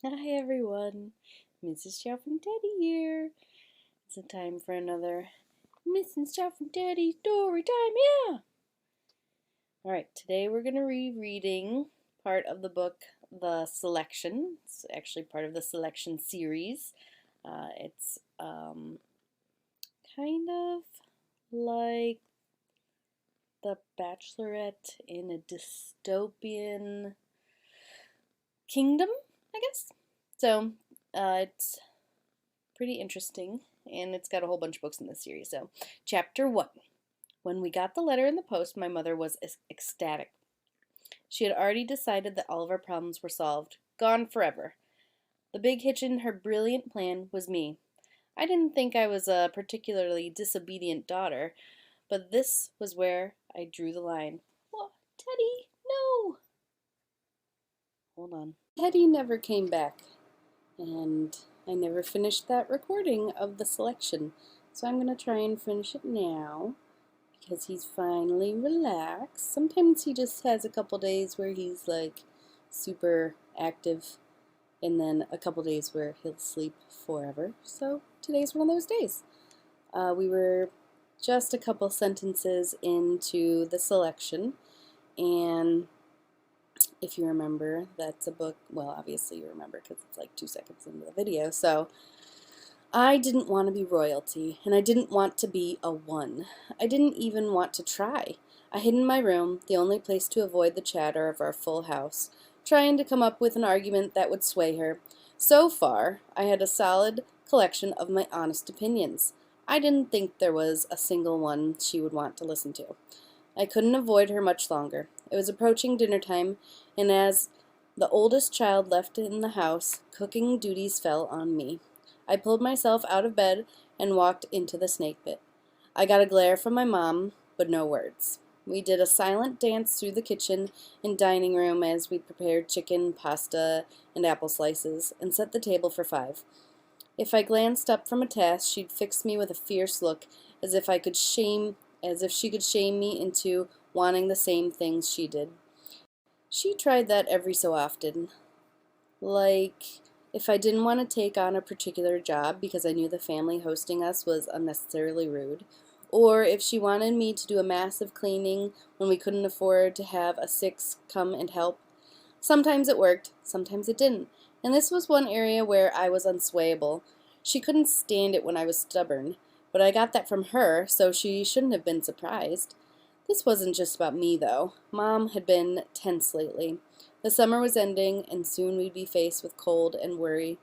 Hi everyone, Mrs. Schauf and Teddy here. It's a time for another Mrs. Schauf and Teddy story time, yeah! Alright, today we're going to be reading part of the book, The Selection. It's actually part of the Selection series. It's kind of like The Bachelorette in a dystopian kingdom, I guess. So, it's pretty interesting, and it's got a whole bunch of books in this series. So, Chapter 1. When we got the letter in the post, my mother was ecstatic. She had already decided that all of our problems were solved, gone forever. The big hitch in her brilliant plan was me. I didn't think I was a particularly disobedient daughter, but this was where I drew the line. What? Teddy, no! Hold on. Teddy never came back, and I never finished that recording of the selection. So I'm going to try and finish it now because he's finally relaxed. Sometimes he just has a couple days where he's like super active and then a couple days where he'll sleep forever. So today's one of those days. We were just a couple sentences into the selection, and if you remember, that's a book, well, obviously you remember because it's like 2 seconds into the video. So I didn't want to be royalty, and I didn't want to be a one. I didn't even want to try. I hid in my room, the only place to avoid the chatter of our full house, trying to come up with an argument that would sway her. So far, I had a solid collection of my honest opinions. I didn't think there was a single one she would want to listen to. I couldn't avoid her much longer. It was approaching dinner time, and as the oldest child left in the house, cooking duties fell on me. I pulled myself out of bed and walked into the snake pit. I got a glare from my mom, but no words. We did a silent dance through the kitchen and dining room as we prepared chicken, pasta, and apple slices, and set the table for 5. If I glanced up from a task, she'd fix me with a fierce look, as if she could shame me into wanting the same things she did. She tried that every so often. Like, if I didn't want to take on a particular job because I knew the family hosting us was unnecessarily rude, or if she wanted me to do a massive cleaning when we couldn't afford to have a 6 come and help. Sometimes it worked, sometimes it didn't, and this was one area where I was unswayable. She couldn't stand it when I was stubborn, but I got that from her, so she shouldn't have been surprised. This wasn't just about me, though. Mom had been tense lately. The summer was ending, and soon we'd be faced with cold and worry.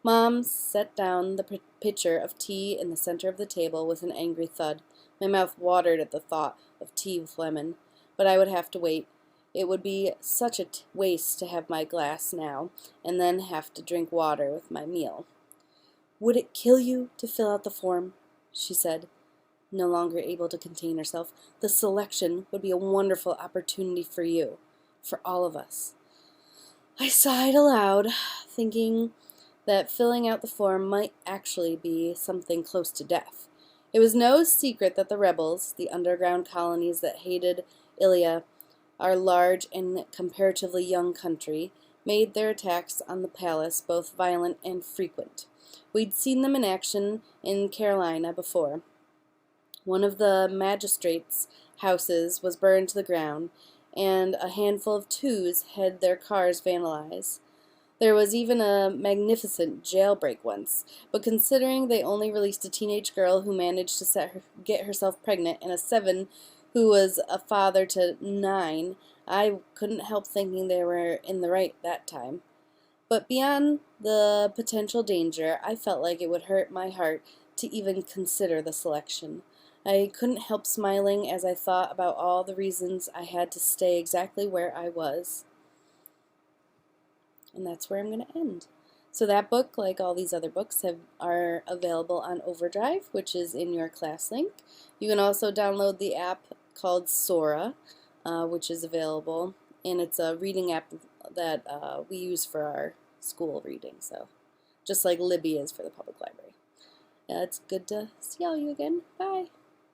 Mom set down the pitcher of tea in the center of the table with an angry thud. My mouth watered at the thought of tea with lemon, but I would have to wait. It would be such a waste to have my glass now, and then have to drink water with my meal. Would it kill you to fill out the form? She said, no longer able to contain herself. The selection would be a wonderful opportunity for you, for all of us. I sighed aloud, thinking that filling out the form might actually be something close to death. It was no secret that the rebels, the underground colonies that hated Ilia, our large and comparatively young country, made their attacks on the palace both violent and frequent. We'd seen them in action in Carolina before. One of the magistrates' houses was burned to the ground, and a handful of twos had their cars vandalized. There was even a magnificent jailbreak once, but considering they only released a teenage girl who managed to get herself pregnant and a 7 who was a father to 9, I couldn't help thinking they were in the right that time. But beyond the potential danger, I felt like it would hurt my heart to even consider the selection. I couldn't help smiling as I thought about all the reasons I had to stay exactly where I was. And that's where I'm going to end. So that book, like all these other books, are available on Overdrive, which is in your class link. You can also download the app called Sora, which is available, and it's a reading app that we use for our school reading, so just like Libby is for the public library. It's good to see all you again. Bye.